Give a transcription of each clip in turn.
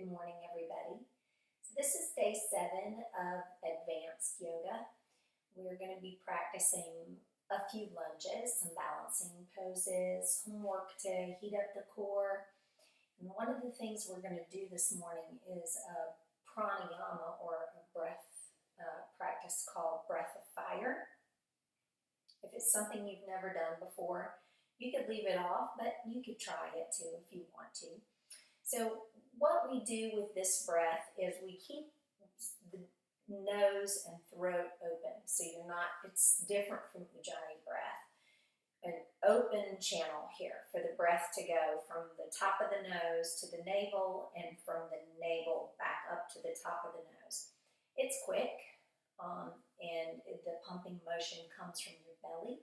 Good morning, everybody. So this is day 7 of advanced yoga. We're going to be practicing a few lunges, some balancing poses, some work to heat up the core. And one of the things we're going to do this morning is a pranayama, or a breath practice called breath of fire. If it's something you've never done before, you could leave it off, but you could try it too if you want to. So what we do with this breath is we keep the nose and throat open. So it's different from Ujjayi breath. An open channel here for the breath to go from the top of the nose to the navel and from the navel back up to the top of the nose. It's quick and the pumping motion comes from your belly.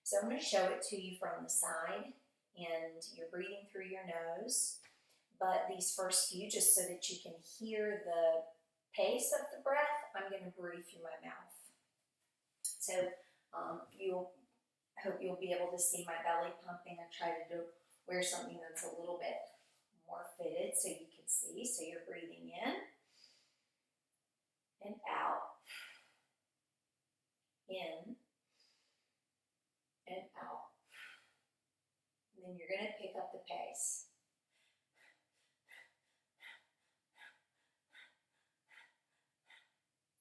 So I'm going to show it to you from the side, and you're breathing through your nose. But these first few, just so that you can hear the pace of the breath, I'm going to breathe through my mouth. So I hope you'll be able to see my belly pumping. I try to wear something that's a little bit more fitted so you can see. So you're breathing in and out, in and out. And then you're going to pick up the pace.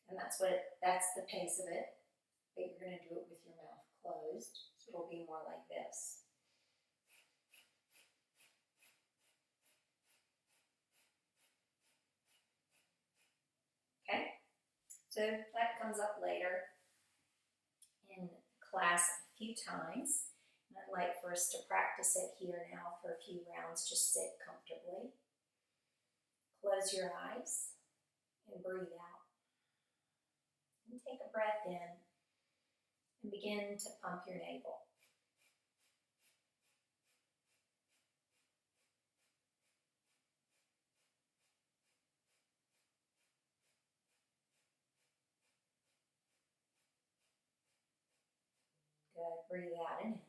And that's the pace of it, but you're going to do it with your mouth closed, so it'll be more like this. Okay, so that comes up later in class a few times, and I'd like for us to practice it here now for a few rounds. Just sit comfortably, close your eyes, and breathe out. And take a breath in and begin to pump your navel. Good. Breathe out and in.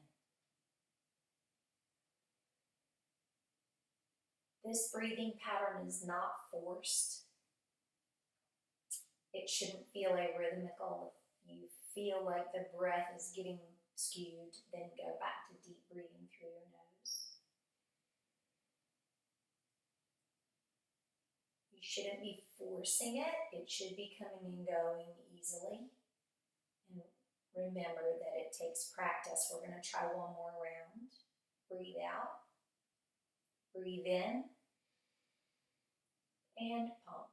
This breathing pattern is not forced. It shouldn't feel arrhythmical. If you feel like the breath is getting skewed, then go back to deep breathing through your nose. You shouldn't be forcing it. It should be coming and going easily. And remember that it takes practice. We're going to try one more round. Breathe out. Breathe in. And pump.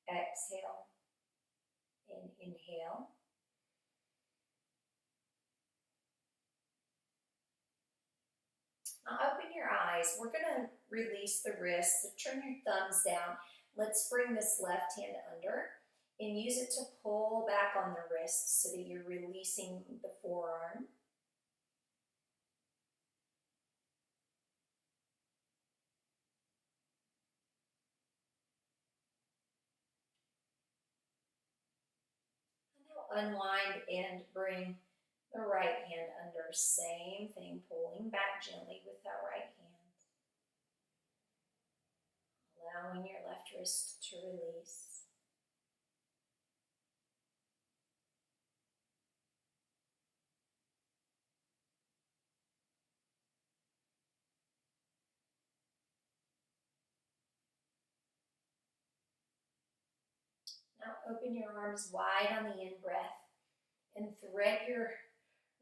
Exhale and inhale. Now open your eyes. We're going to release the wrists. So turn your thumbs down. Let's bring this left hand under and use it to pull back on the wrist so that you're releasing the forearm. Unwind and bring the right hand under. Same thing, pulling back gently with that right hand. Allowing your left wrist to release. Now open your arms wide on the in-breath and thread your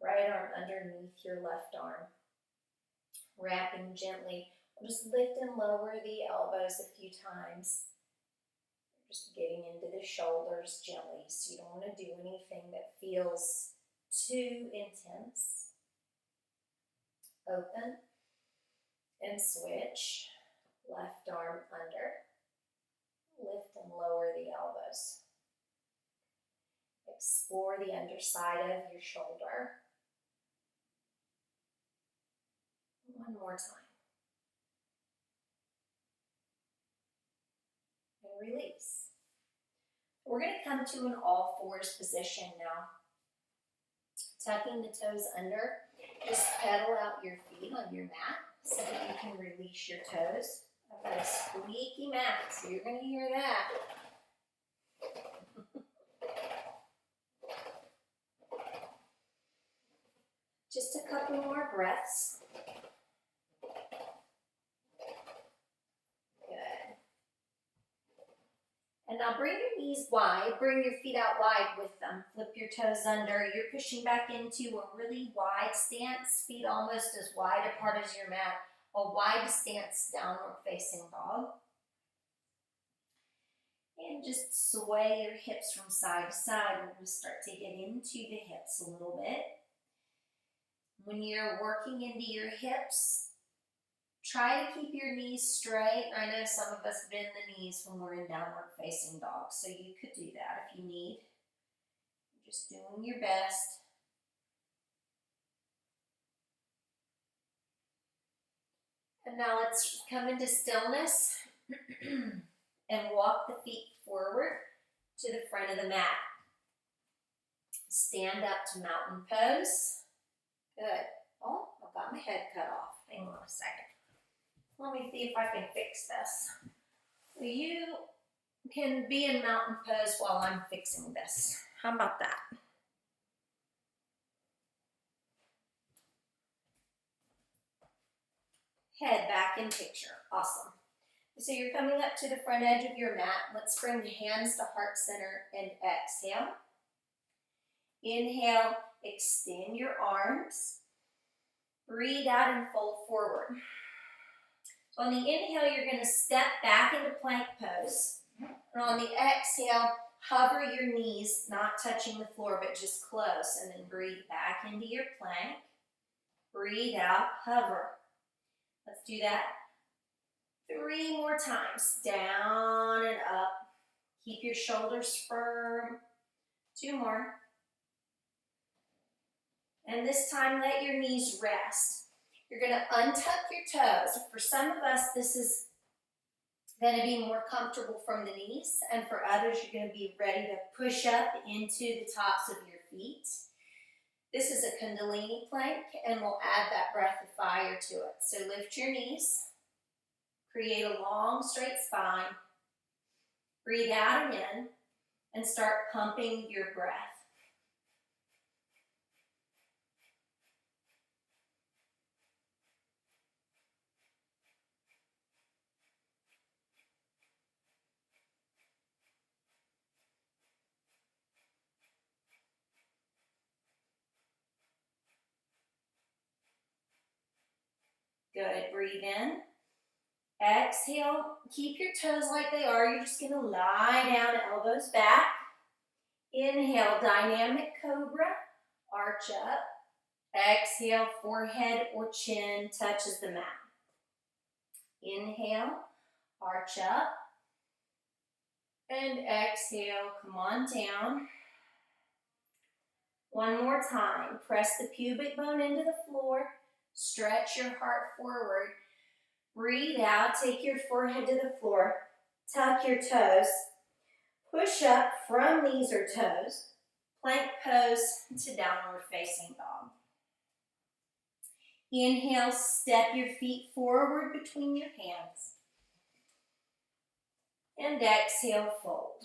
right arm underneath your left arm. Wrapping gently. We'll just lift and lower the elbows a few times. Just getting into the shoulders gently, so you don't want to do anything that feels too intense. Open and switch. Left arm under. Lift and lower the elbows. Explore the underside of your shoulder. One more time. And release. We're going to come to an all fours position now. Tucking the toes under. Just pedal out your feet on your mat so that you can release your toes. I've got a squeaky mat, so you're going to hear that. Just a couple more breaths. Good. And now bring your knees wide, bring your feet out wide with them. Flip your toes under. You're pushing back into a really wide stance, feet almost as wide apart as your mat. A wide stance, downward facing dog. And just sway your hips from side to side. We're going to start to get into the hips a little bit. When you're working into your hips, try to keep your knees straight. I know some of us bend the knees when we're in downward facing dog, so you could do that if you need. You're just doing your best. And now let's come into stillness and walk the feet forward to the front of the mat. Stand up to mountain pose. Good. Oh, I've got my head cut off. Hang on a second. Let me see if I can fix this. You can be in mountain pose while I'm fixing this. How about that? Head back in picture. Awesome. So you're coming up to the front edge of your mat. Let's bring the hands to heart center and exhale. Inhale, extend your arms. Breathe out and fold forward. So on the inhale, you're going to step back into plank pose. And on the exhale, hover your knees, not touching the floor, but just close. And then breathe back into your plank. Breathe out, hover. Let's do that 3 more times. Down and up. Keep your shoulders firm. 2 more. And this time, let your knees rest. You're going to untuck your toes. For some of us, this is going to be more comfortable from the knees. And for others, you're going to be ready to push up into the tops of your feet. This is a Kundalini plank, and we'll add that breath of fire to it. So lift your knees. Create a long, straight spine. Breathe out and in, and start pumping your breath. Good. Breathe in. Exhale. Keep your toes like they are. You're just going to lie down, elbows back. Inhale, dynamic cobra. Arch up. Exhale, forehead or chin touches the mat. Inhale, arch up. And exhale, come on down. One more time. Press the pubic bone into the floor. Stretch your heart forward. Breathe out. Take your forehead to the floor. Tuck your toes. Push up from knees or toes. Plank pose to downward facing dog. Inhale, step your feet forward between your hands. And exhale, fold.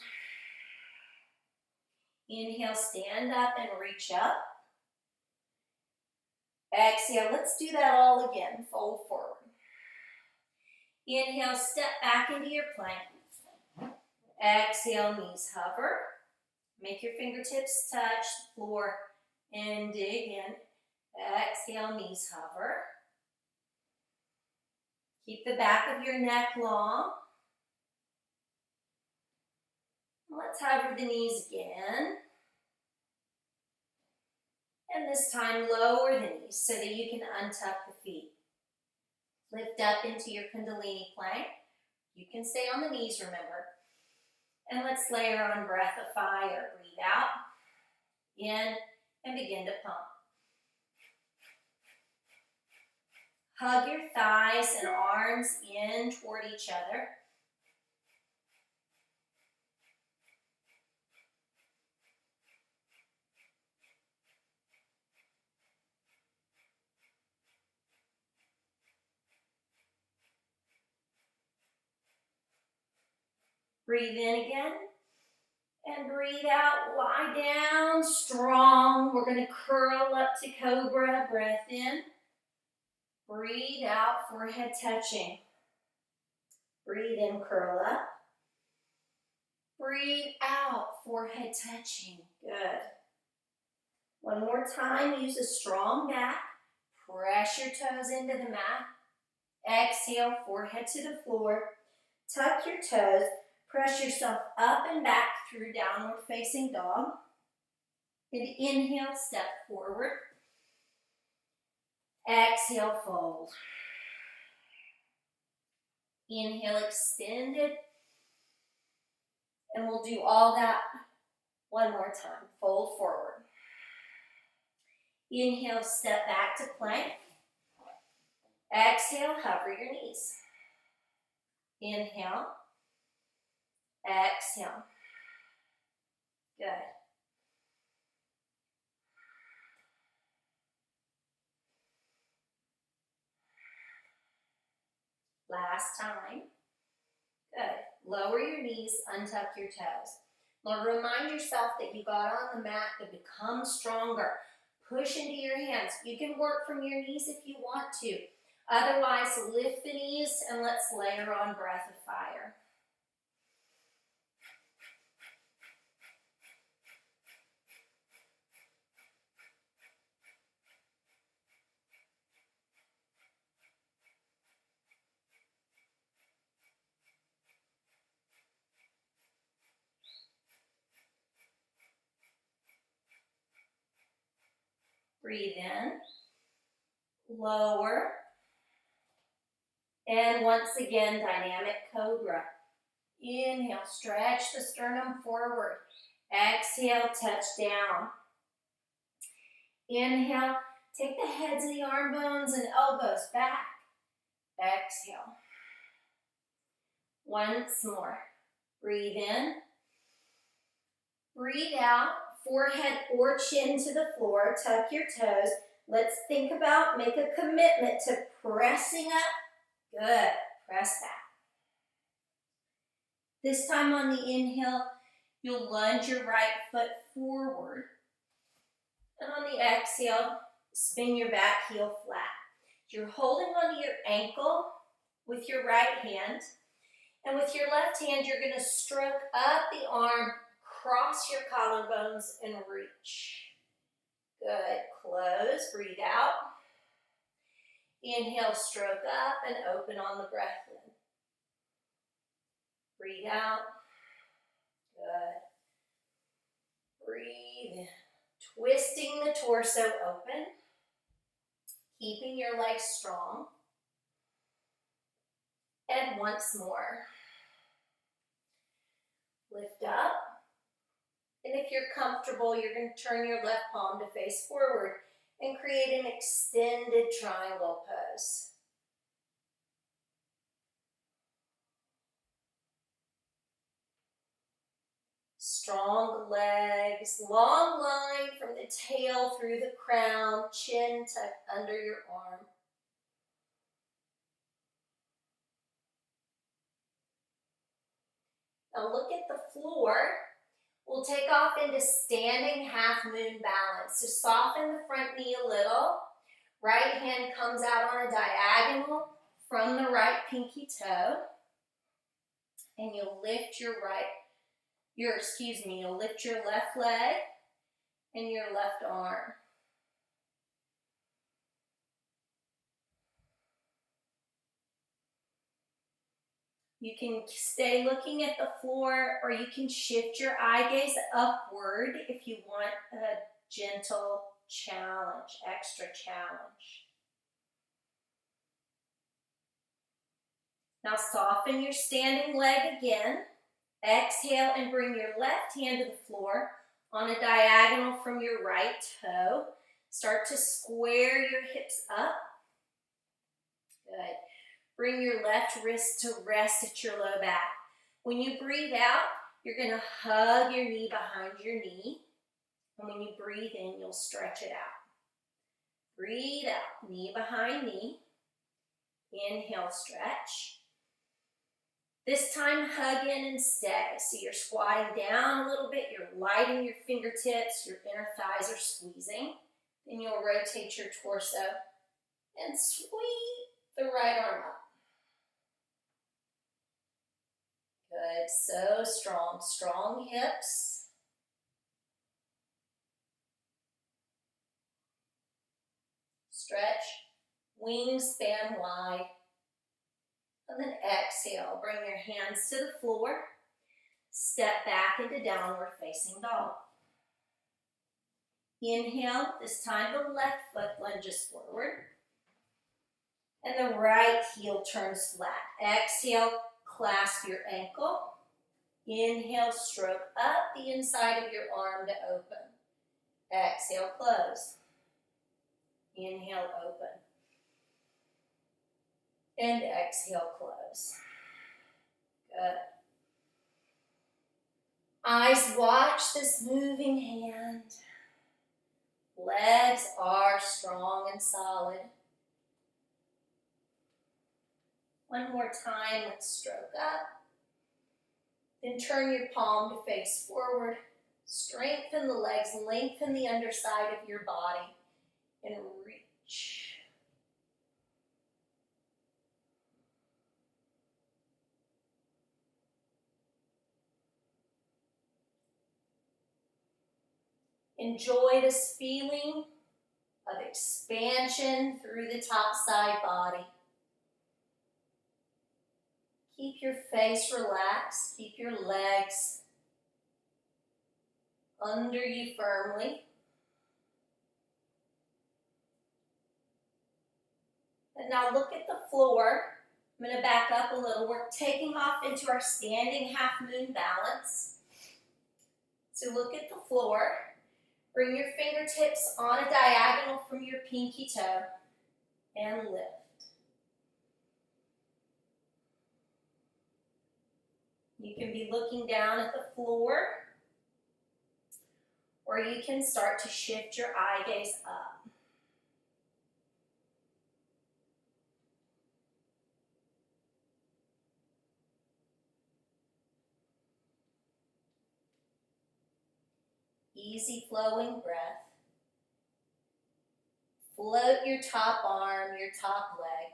Inhale, stand up and reach up. Exhale, let's do that all again. Fold forward. Inhale, step back into your plank. Exhale, knees hover. Make your fingertips touch the floor and dig in. Exhale, knees hover. Keep the back of your neck long. Let's hover the knees again. And this time lower the knees so that you can untuck the feet. Lift up into your Kundalini plank. You can stay on the knees, remember. And let's layer on breath of fire. Breathe out, in, and begin to pump. Hug your thighs and arms in toward each other. Breathe in again. And breathe out, lie down, strong. We're going to curl up to cobra. Breath in. Breathe out, forehead touching. Breathe in, curl up. Breathe out, forehead touching. Good. One more time, use a strong back. Press your toes into the mat. Exhale, forehead to the floor. Tuck your toes. Press yourself up and back through downward facing dog. And inhale, step forward. Exhale, fold. Inhale, extended. And we'll do all that one more time. Fold forward. Inhale, step back to plank. Exhale, hover your knees. Inhale. Exhale. Good. Last time. Good. Lower your knees, untuck your toes. Now remind yourself that you got on the mat to become stronger. Push into your hands. You can work from your knees if you want to. Otherwise, lift the knees and let's layer on breath of fire. Breathe in, lower, and once again, dynamic cobra. Inhale, stretch the sternum forward. Exhale, touch down. Inhale, take the heads of the arm bones and elbows back. Exhale. Once more. Breathe in. Breathe out. Forehead or chin to the floor. Tuck your toes. Let's think about, make a commitment to pressing up. Good. Press back. This time on the inhale, you'll lunge your right foot forward. And on the exhale, spin your back heel flat. You're holding onto your ankle with your right hand. And with your left hand, you're going to stroke up the arm, cross your collarbones, and reach. Good. Close. Breathe out. Inhale, stroke up, and open on the breath in. Breathe out. Good. Breathe in. Twisting the torso open. Keeping your legs strong. And once more. Lift up. And if you're comfortable, you're going to turn your left palm to face forward and create an extended triangle pose. Strong legs, long line from the tail through the crown, chin tucked under your arm. Now look at the floor. We'll take off into standing half moon balance. So soften the front knee a little. Right hand comes out on a diagonal from the right pinky toe. And you'll lift you'll lift your left leg and your left arm. You can stay looking at the floor, or you can shift your eye gaze upward if you want a gentle challenge, extra challenge. Now soften your standing leg again. Exhale and bring your left hand to the floor on a diagonal from your right toe. Start to square your hips up. Bring your left wrist to rest at your low back. When you breathe out, you're going to hug your knee behind your knee. And when you breathe in, you'll stretch it out. Breathe out, knee behind knee. Inhale, stretch. This time, hug in and stay. So you're squatting down a little bit, you're lighting your fingertips, your inner thighs are squeezing. Then you'll rotate your torso and sweep the right arm up. Good, so strong. Strong hips. Stretch, wings span wide. And then exhale, bring your hands to the floor. Step back into downward facing dog. Inhale, this time the left foot lunges forward. And the right heel turns flat. Exhale, clasp your ankle. Inhale, stroke up the inside of your arm to open. Exhale, close. Inhale, open. And exhale, close. Good. Eyes watch this moving hand. Legs are strong and solid. One more time, let's stroke up. Then turn your palm to face forward. Strengthen the legs, lengthen the underside of your body, and reach. Enjoy this feeling of expansion through the top side body. Keep your face relaxed. Keep your legs under you firmly. And now look at the floor. I'm going to back up a little. We're taking off into our standing half moon balance. So look at the floor. Bring your fingertips on a diagonal from your pinky toe and lift. You can be looking down at the floor, or you can start to shift your eye gaze up. Easy flowing breath. Float your top arm, your top leg.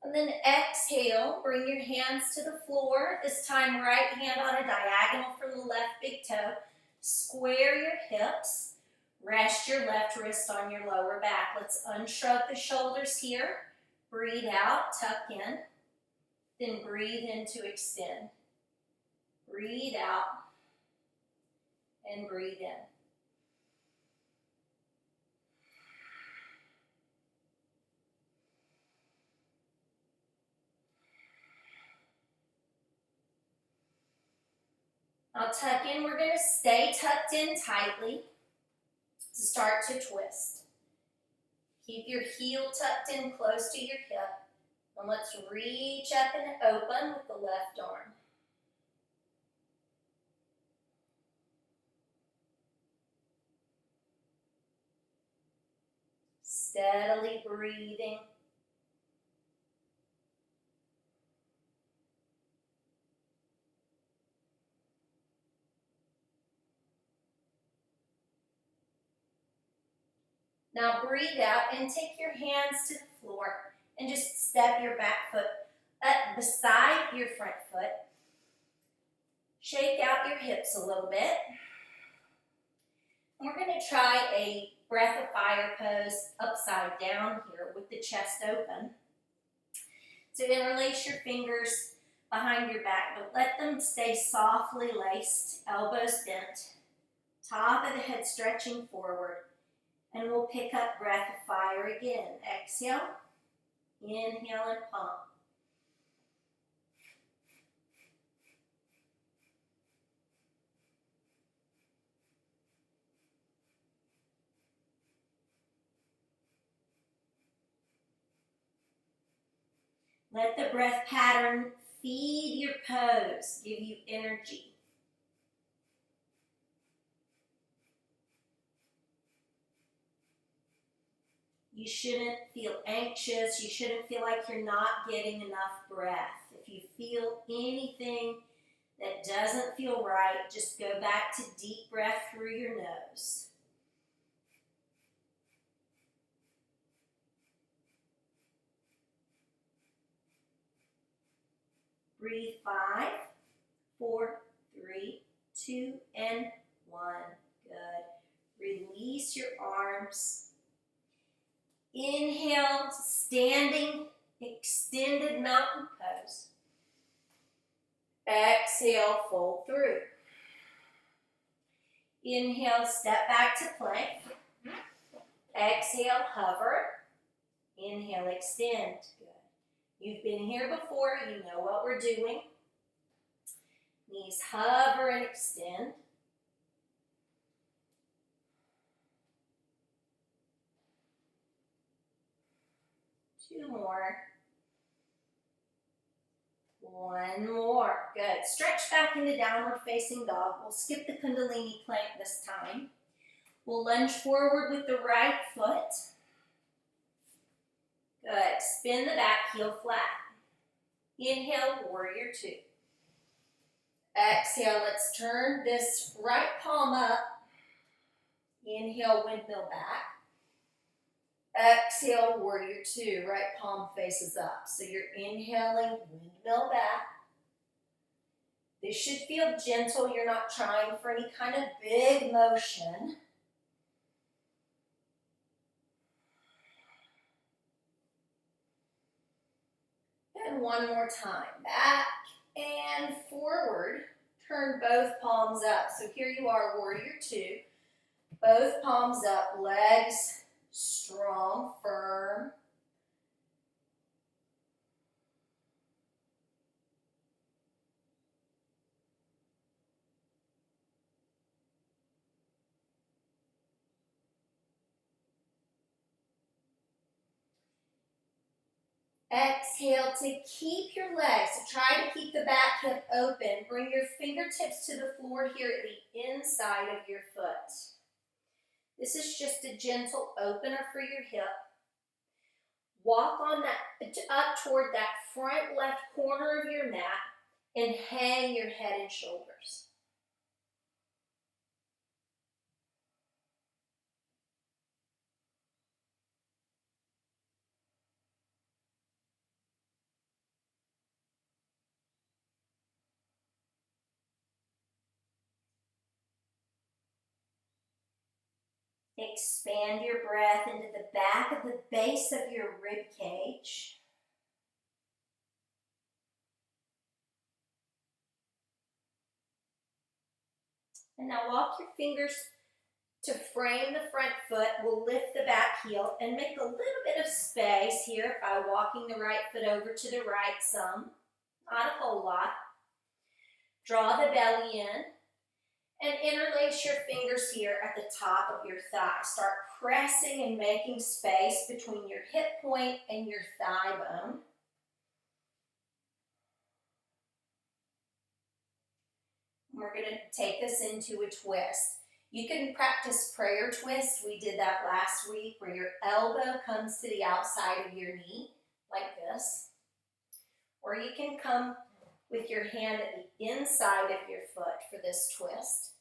And then exhale, bring your hands to the floor. This time right hand on a diagonal from the left big toe. Square your hips. Rest your left wrist on your lower back. Let's unshrug the shoulders here. Breathe out, tuck in. Then breathe in to extend. Breathe out and breathe in. Now tuck in, we're going to stay tucked in tightly. Start to twist. Keep your heel tucked in close to your hip. And let's reach up and open with the left arm. Steadily breathing. Now breathe out and take your hands to the floor and just step your back foot up beside your front foot. Shake out your hips a little bit. And we're going to try a breath of fire pose upside down here with the chest open. So interlace your fingers behind your back, but let them stay softly laced, elbows bent, top of the head stretching forward. And we'll pick up breath of fire again. Exhale, inhale and pump. Let the breath pattern feed your pose, give you energy. You shouldn't feel anxious. You shouldn't feel like you're not getting enough breath. If you feel anything that doesn't feel right, just go back to deep breath through your nose. Breathe 5, 4, 3, 2, and 1. Good. Release your arms. Inhale, standing, extended mountain pose. Exhale, fold through. Inhale, step back to plank. Exhale, hover. Inhale, extend. Good. You've been here before, you know what we're doing. Knees hover and extend. Two more. One more. Good. Stretch back into downward facing dog. We'll skip the Kundalini plank this time. We'll lunge forward with the right foot. Good. Spin the back heel flat. Inhale, warrior 2. Exhale, let's turn this right palm up. Inhale, windmill back. Exhale, warrior 2. Right palm faces up. So you're inhaling, windmill back. This should feel gentle. You're not trying for any kind of big motion. And one more time. Back and forward. Turn both palms up. So here you are, warrior 2. Both palms up, legs strong, firm. Exhale to keep your legs. So try to keep the back hip open. Bring your fingertips to the floor here at the inside of your foot. This is just a gentle opener for your hip. Walk on that up toward that front left corner of your mat and hang your head and shoulders. Expand your breath into the back of the base of your rib cage. And now walk your fingers to frame the front foot. We'll lift the back heel and make a little bit of space here by walking the right foot over to the right some. Not a whole lot. Draw the belly in. And interlace your fingers here at the top of your thigh. Start pressing and making space between your hip point and your thigh bone. We're going to take this into a twist. You can practice prayer twist. We did that last week where your elbow comes to the outside of your knee like this. Or you can come with your hand at the inside of your foot for this twist.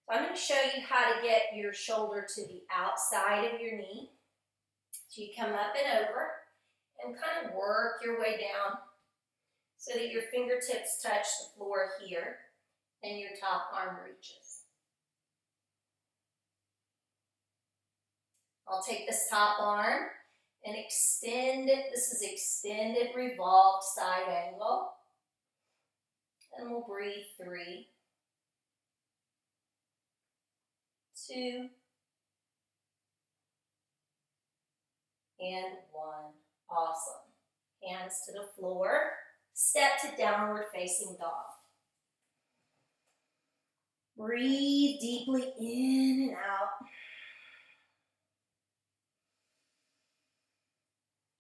So I'm going to show you how to get your shoulder to the outside of your knee. So you come up and over and kind of work your way down so that your fingertips touch the floor here and your top arm reaches. I'll take this top arm and extend it. This is extended revolved side angle. And we'll breathe 3, 2, and 1. Awesome. Hands to the floor. Step to downward facing dog. Breathe deeply in and out.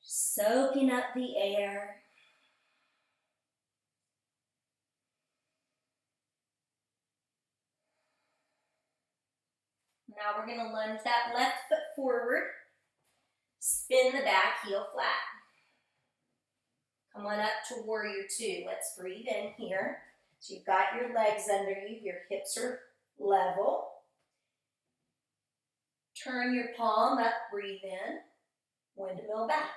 Soaking up the air. Now we're going to lunge that left foot forward. Spin the back heel flat. Come on up to warrior two. Let's breathe in here. So you've got your legs under you. Your hips are level. Turn your palm up. Breathe in. Windmill back.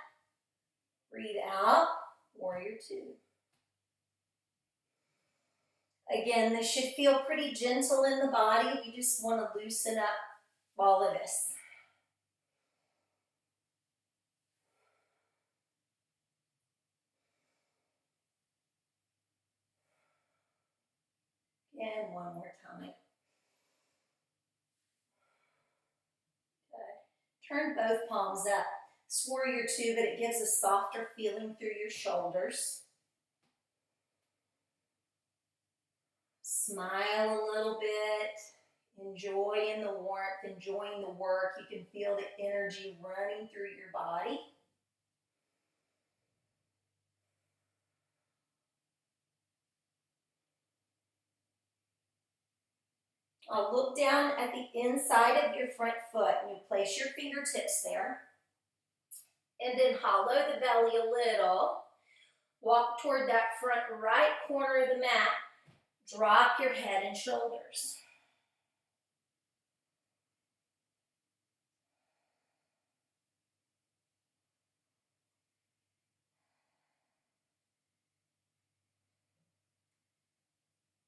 Breathe out. Warrior two. Again, this should feel pretty gentle in the body. You just want to loosen up all of this. And one more time. Good. Turn both palms up. It's warrior two, but it gives a softer feeling through your shoulders. Smile a little bit. Enjoying the warmth, enjoying the work. You can feel the energy running through your body. I'll look down at the inside of your front foot and you place your fingertips there. And then hollow the belly a little. Walk toward that front right corner of the mat. Drop your head and shoulders.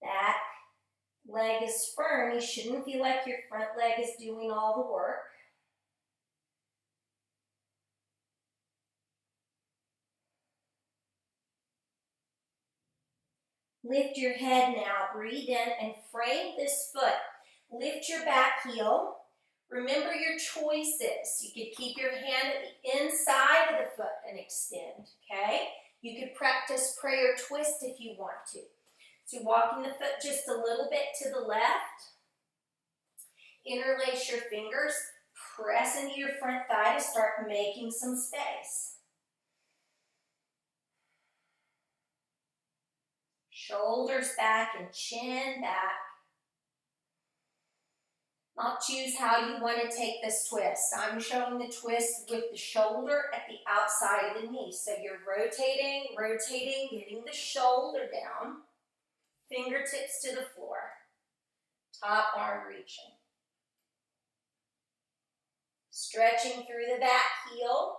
That leg is firm. You shouldn't feel like your front leg is doing all the work. Lift your head now. Breathe in and frame this foot. Lift your back heel. Remember your choices. You could keep your hand at the inside of the foot and extend, okay? You could practice prayer twist if you want to. So walking the foot just a little bit to the left. Interlace your fingers. Press into your front thigh to start making some space. Shoulders back and chin back. I'll choose how you want to take this twist. I'm showing the twist with the shoulder at the outside of the knee. So you're rotating, getting the shoulder down. Fingertips to the floor. Top arm reaching. Stretching through the back heel.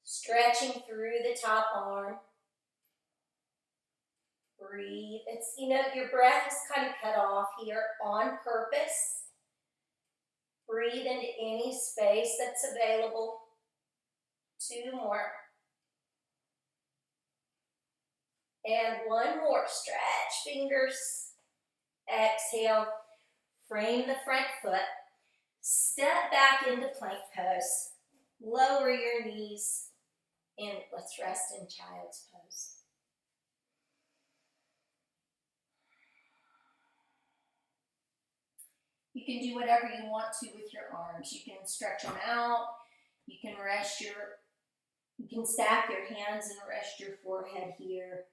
Stretching through the top arm. Breathe. It's, your breath is kind of cut off here on purpose. Breathe into any space that's available. Two more. And one more. Stretch fingers. Exhale. Frame the front foot. Step back into plank pose. Lower your knees. And let's rest in child's pose. You can do whatever you want to with your arms. You can stretch them out. You can stack your hands and rest your forehead here.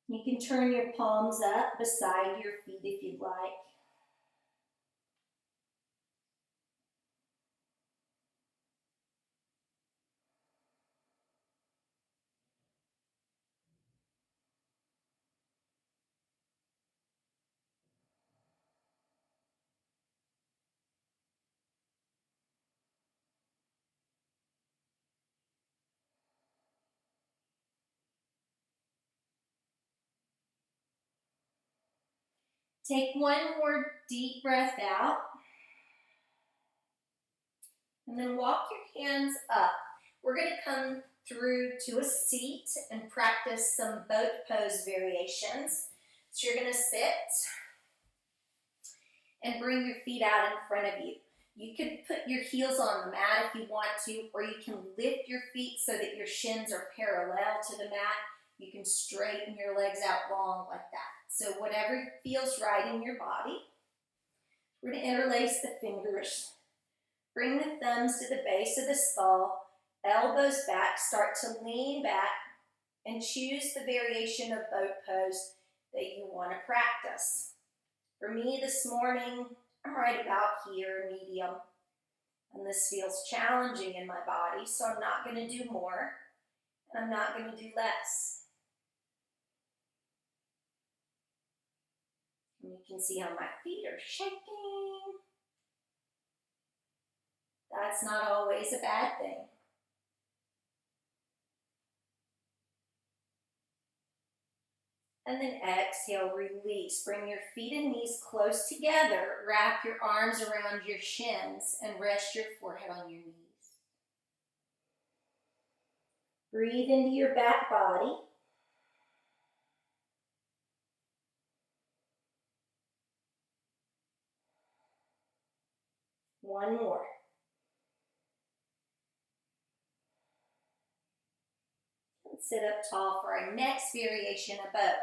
You can turn your palms up beside your feet if you'd like. Take one more deep breath out. And then walk your hands up. We're going to come through to a seat and practice some boat pose variations. So you're going to sit and bring your feet out in front of you. You could put your heels on the mat if you want to, or you can lift your feet so that your shins are parallel to the mat. You can straighten your legs out long like that. So whatever feels right in your body. We're going to interlace the fingers. Bring the thumbs to the base of the skull. Elbows back. Start to lean back and choose the variation of boat pose that you want to practice. For me this morning, I'm right about here, medium. And this feels challenging in my body, so I'm not going to do more, and I'm not going to do less. And you can see how my feet are shaking. That's not always a bad thing. And then exhale, release. Bring your feet and knees close together. Wrap your arms around your shins and rest your forehead on your knees. Breathe into your back body. One more. Let's sit up tall for our next variation of boat.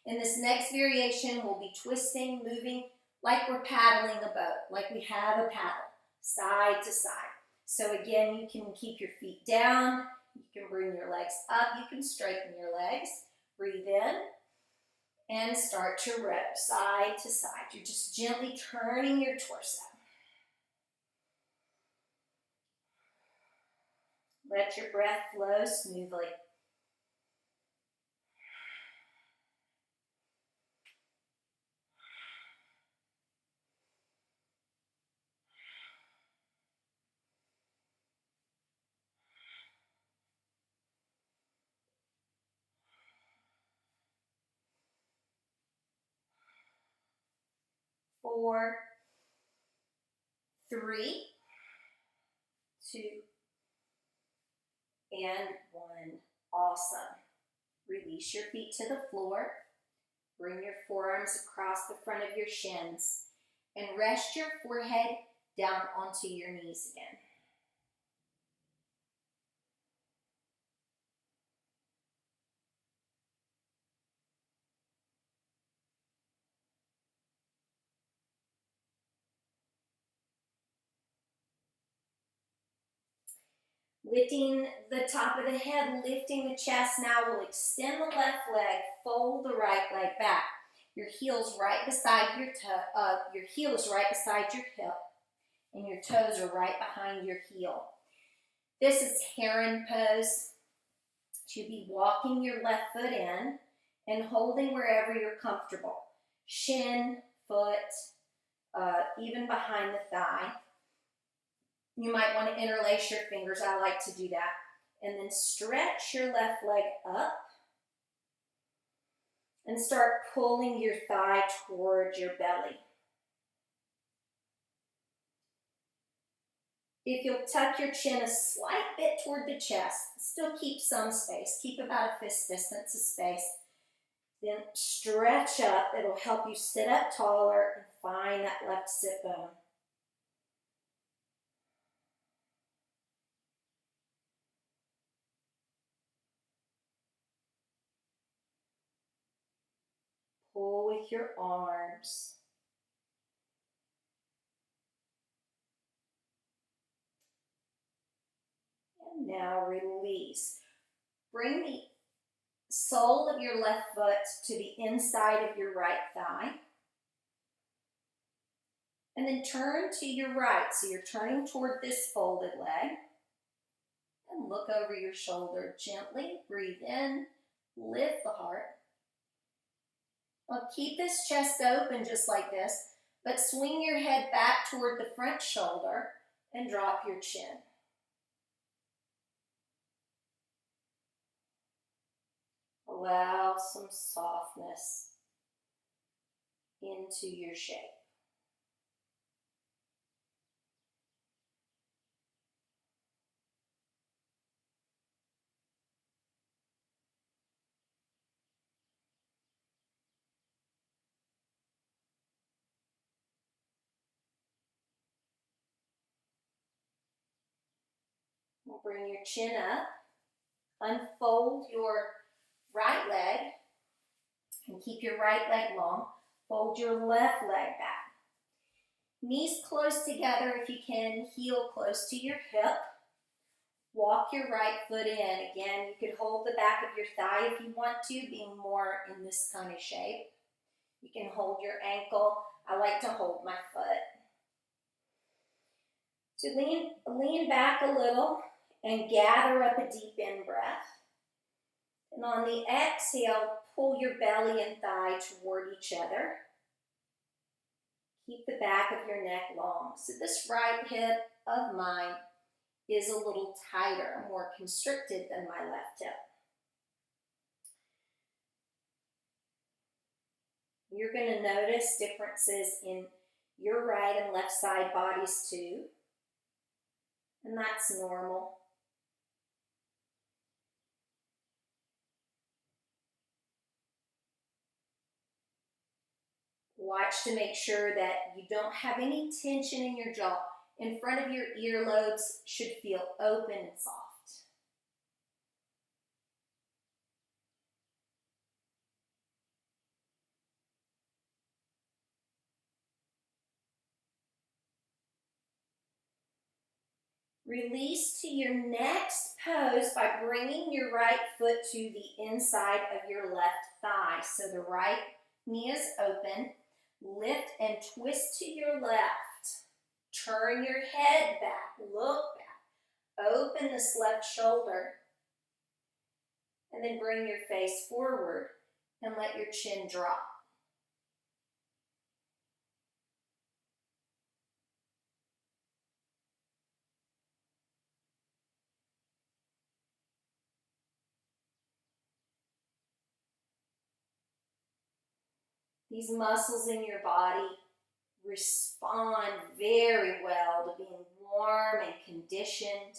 In this next variation, we'll be twisting, moving like we're paddling a boat, like we have a paddle, side to side. So again, you can keep your feet down, you can bring your legs up, you can straighten your legs. Breathe in and start to row side to side. You're just gently turning your torso. Let your breath flow smoothly. Four, three, two, and one. Awesome. Release your feet to the floor. Bring your forearms across the front of your shins and rest your forehead down onto your knees again. Lifting the top of the head, lifting the chest. Now we'll extend the left leg, fold the right leg back. Your heel's right beside your heel is right beside your hip, and your toes are right behind your heel. This is heron pose. To be walking your left foot in and holding wherever you're comfortable. Shin, foot, even behind the thigh. You might want to interlace your fingers. I like to do that. And then stretch your left leg up and start pulling your thigh towards your belly. If you'll tuck your chin a slight bit toward the chest, still keep some space. Keep about a fist distance of space. Then stretch up. It'll help you sit up taller and find that left sit bone. Pull with your arms. And now release. Bring the sole of your left foot to the inside of your right thigh. And then turn to your right. So you're turning toward this folded leg. And look over your shoulder gently. Breathe in. Lift the heart. Now keep this chest open just like this, but swing your head back toward the front shoulder and drop your chin. Allow some softness into your shape. We'll bring your chin up, unfold your right leg, and keep your right leg long. Fold your left leg back. Knees close together if you can, heel close to your hip. Walk your right foot in. Again, you could hold the back of your thigh if you want to, being more in this kind of shape. You can hold your ankle. I like to hold my foot. So lean back a little and gather up a deep in-breath. And on the exhale, pull your belly and thigh toward each other. Keep the back of your neck long. So this right hip of mine is a little tighter, more constricted than my left hip. You're going to notice differences in your right and left side bodies too, and that's normal. Watch to make sure that you don't have any tension in your jaw. In front of your earlobes should feel open and soft. Release to your next pose by bringing your right foot to the inside of your left thigh. So the right knee is open. Lift and twist to your left. Turn your head back. Look back. Open this left shoulder. And then bring your face forward and let your chin drop. These muscles in your body respond very well to being warm and conditioned.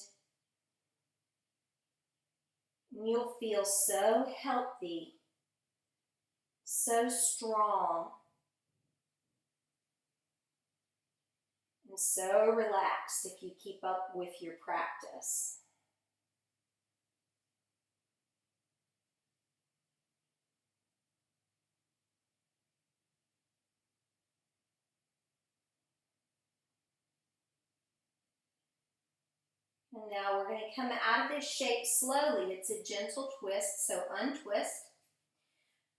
And you'll feel so healthy, so strong, and so relaxed if you keep up with your practice. And now we're going to come out of this shape slowly. It's a gentle twist, so untwist.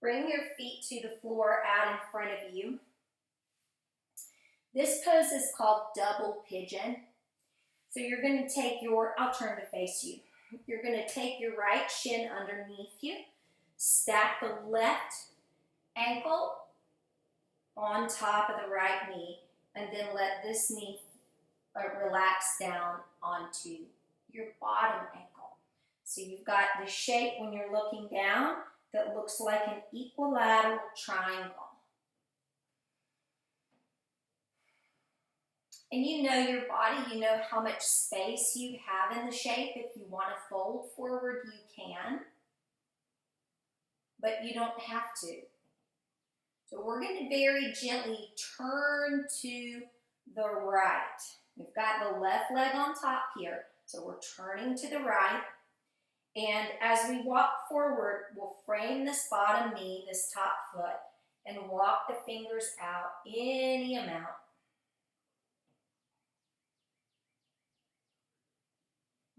Bring your feet to the floor out in front of you. This pose is called double pigeon. So you're going to take I'll turn to face you. You're going to take your right shin underneath you, stack the left ankle on top of the right knee, and then let this knee relax down onto your bottom ankle. So you've got the shape when you're looking down that looks like an equilateral triangle. And you know your body, you know how much space you have in the shape. If you want to fold forward, you can, but you don't have to. So we're going to very gently turn to the right. We've got the left leg on top here, so we're turning to the right. And as we walk forward, we'll frame this bottom knee, this top foot, and walk the fingers out any amount.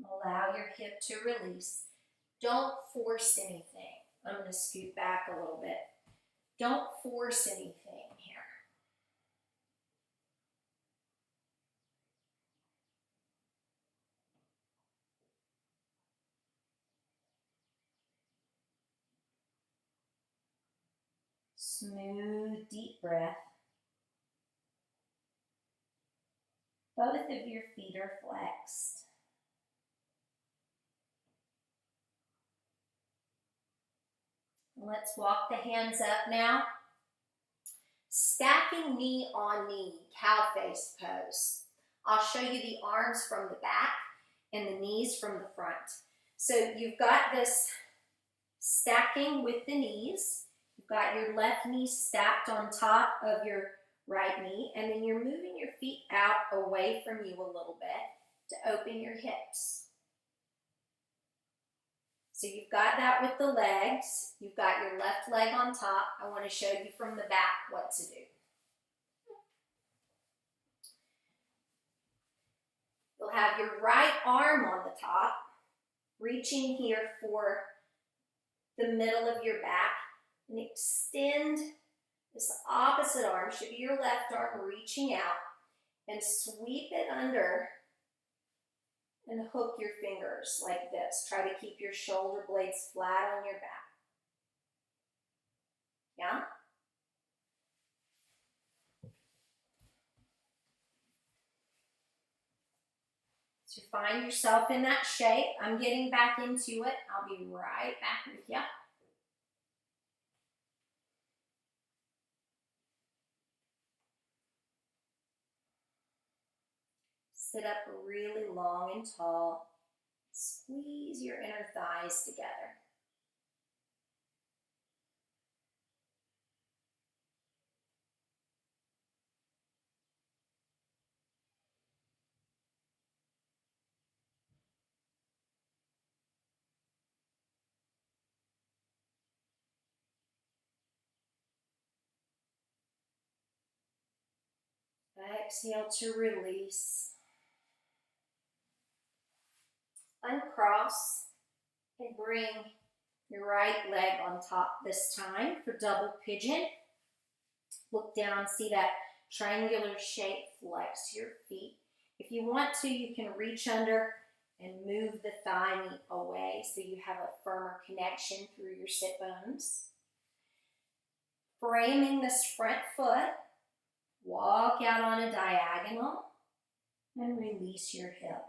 Allow your hip to release. Don't force anything. I'm going to scoot back a little bit. Don't force anything here. Smooth, deep breath. Both of your feet are flexed. Let's walk the hands up now. Stacking knee on knee, cow face pose. I'll show you the arms from the back and the knees from the front. So you've got this stacking with the knees. You've got your left knee stacked on top of your right knee, and then you're moving your feet out away from you a little bit to open your hips. So you've got that with the legs. You've got your left leg on top. I want to show you from the back what to do. You'll have your right arm on the top, reaching here for the middle of your back, and extend This opposite arm should be your left arm reaching out, and sweep it under and hook your fingers like this. Try to keep your shoulder blades flat on your back. Yeah? So find yourself in that shape. I'm getting back into it. I'll be right back with you. Sit up really long and tall. Squeeze your inner thighs together. Exhale to release. Uncross and bring your right leg on top this time for double pigeon. Look down, see that triangular shape, flex your feet. If you want to, you can reach under and move the thigh meat away so you have a firmer connection through your sit bones. Framing this front foot, walk out on a diagonal and release your hip.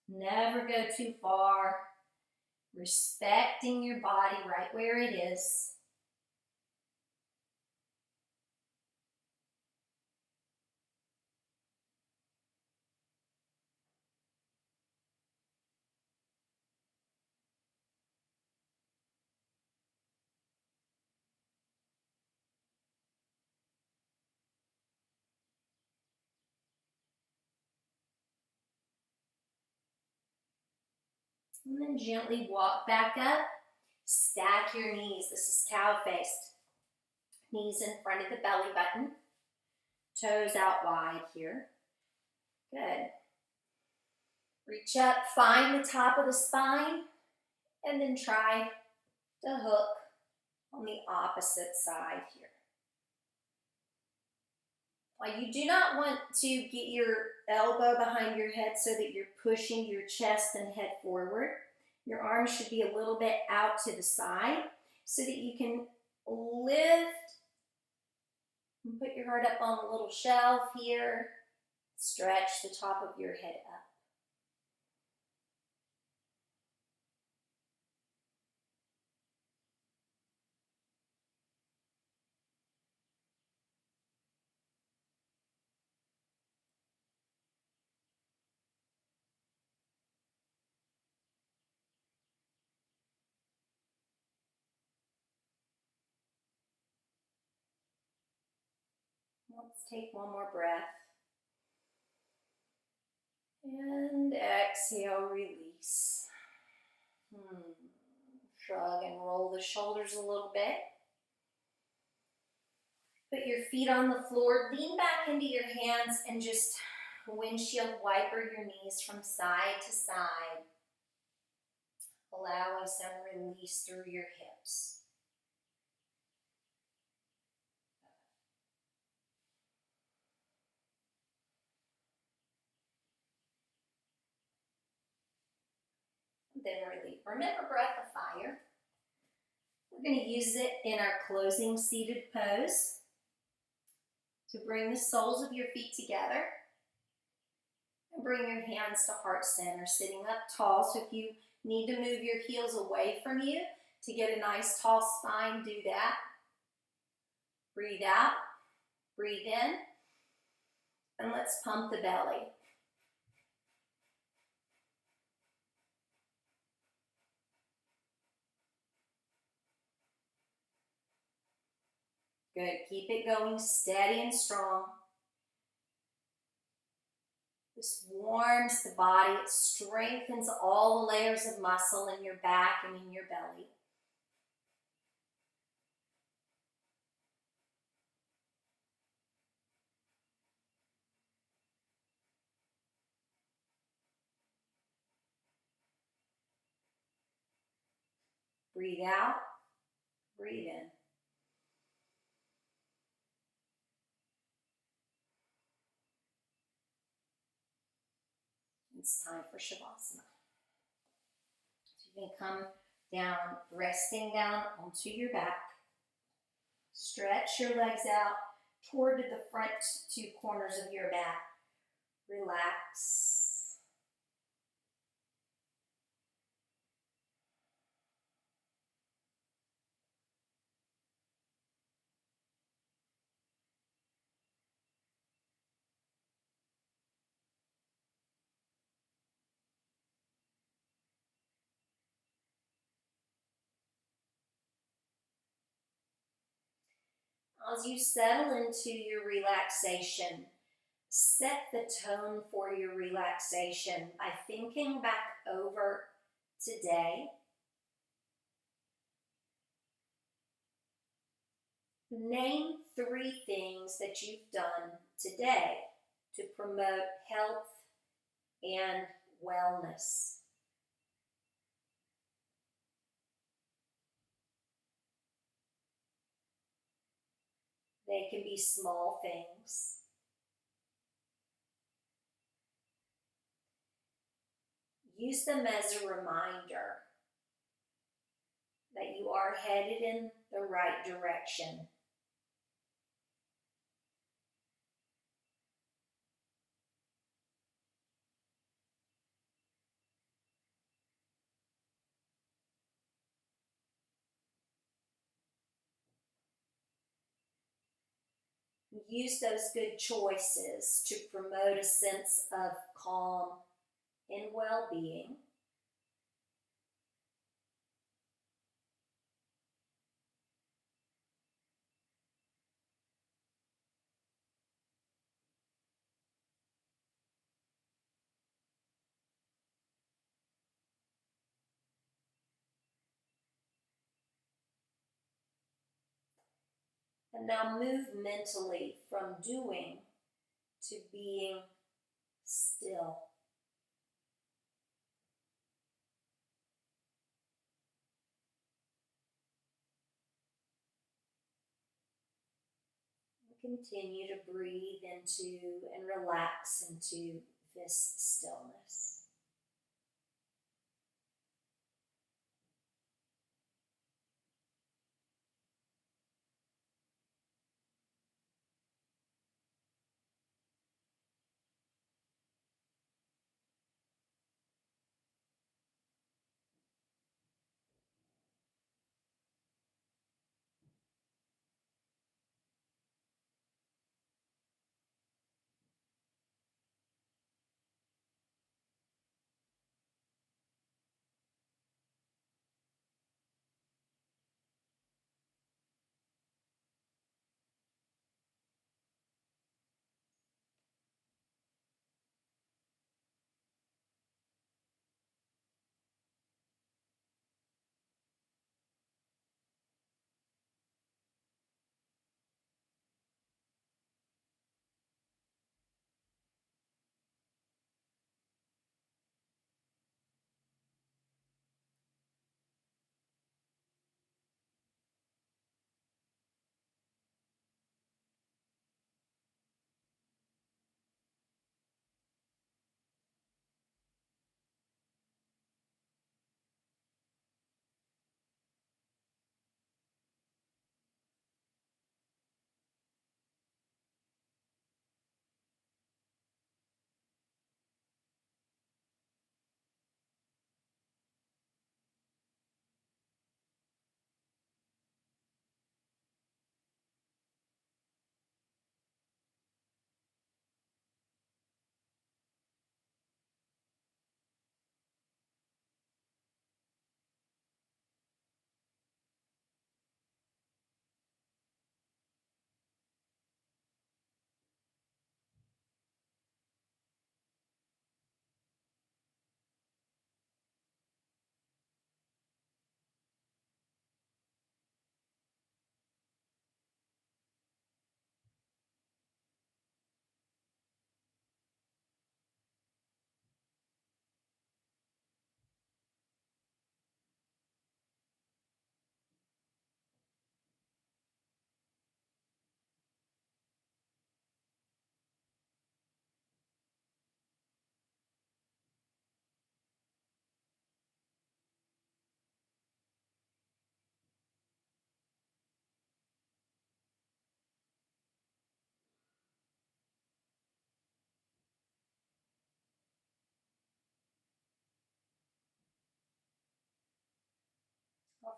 Never go too far, respecting your body right where it is. And then gently walk back up. Stack your knees. This is cow-faced. Knees in front of the belly button. Toes out wide here. Good. Reach up, find the top of the spine, and then try to hook on the opposite side here. You do not want to get your elbow behind your head so that you're pushing your chest and head forward. Your arms should be a little bit out to the side so that you can lift and put your heart up on the little shelf here. Stretch the top of your head up. Let's take one more breath. And exhale, release. Shrug and roll the shoulders a little bit. Put your feet on the floor, lean back into your hands, and just windshield wiper your knees from side to side, allowing some release through your hips. Then release. Remember, breath of fire. We're going to use it in our closing seated pose to bring the soles of your feet together and bring your hands to heart center, sitting up tall. So if you need to move your heels away from you to get a nice tall spine, do that. Breathe out, breathe in, and let's pump the belly. Good, keep it going steady and strong. This warms the body, it strengthens all the layers of muscle in your back and in your belly. Breathe out, breathe in. It's time for Shavasana. So you can come down, resting down onto your back. Stretch your legs out toward the front two corners of your mat. Relax. As you settle into your relaxation, set the tone for your relaxation by thinking back over today. Name 3 things that you've done today to promote health and wellness. They can be small things. Use them as a reminder that you are headed in the right direction. Use those good choices to promote a sense of calm and well-being. And now move mentally from doing to being still. Continue to breathe into and relax into this stillness.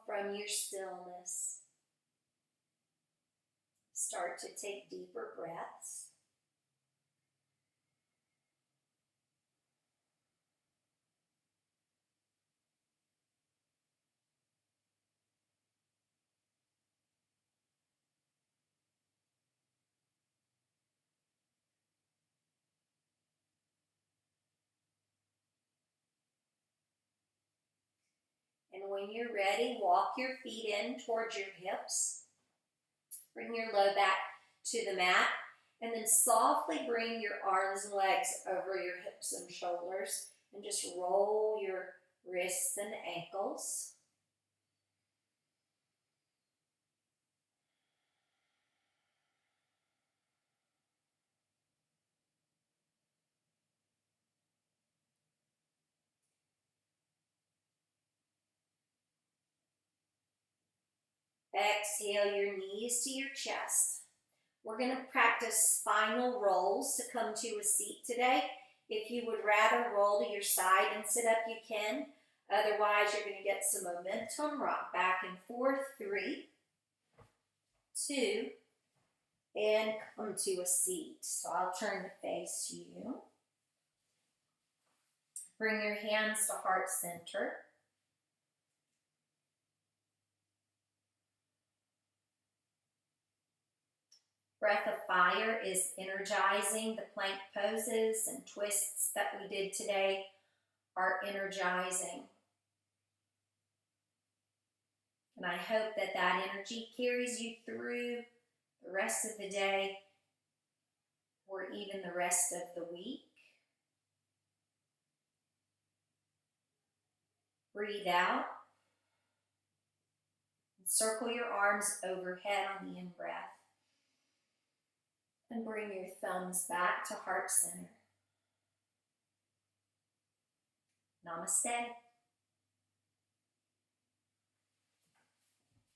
from your stillness. Start to take deeper breaths. And when you're ready, walk your feet in towards your hips. Bring your low back to the mat. And then softly bring your arms and legs over your hips and shoulders. And just roll your wrists and ankles. Exhale your knees to your chest. We're going to practice spinal rolls to come to a seat today. If you would rather roll to your side and sit up, you can. Otherwise, you're going to get some momentum. Rock back and forth. 3, 2, and come to a seat. So I'll turn to face you. Bring your hands to heart center. Breath of Fire is energizing. The plank poses and twists that we did today are energizing. And I hope that that energy carries you through the rest of the day or even the rest of the week. Breathe out. And circle your arms overhead on the in-breath. And bring your thumbs back to heart center. Namaste.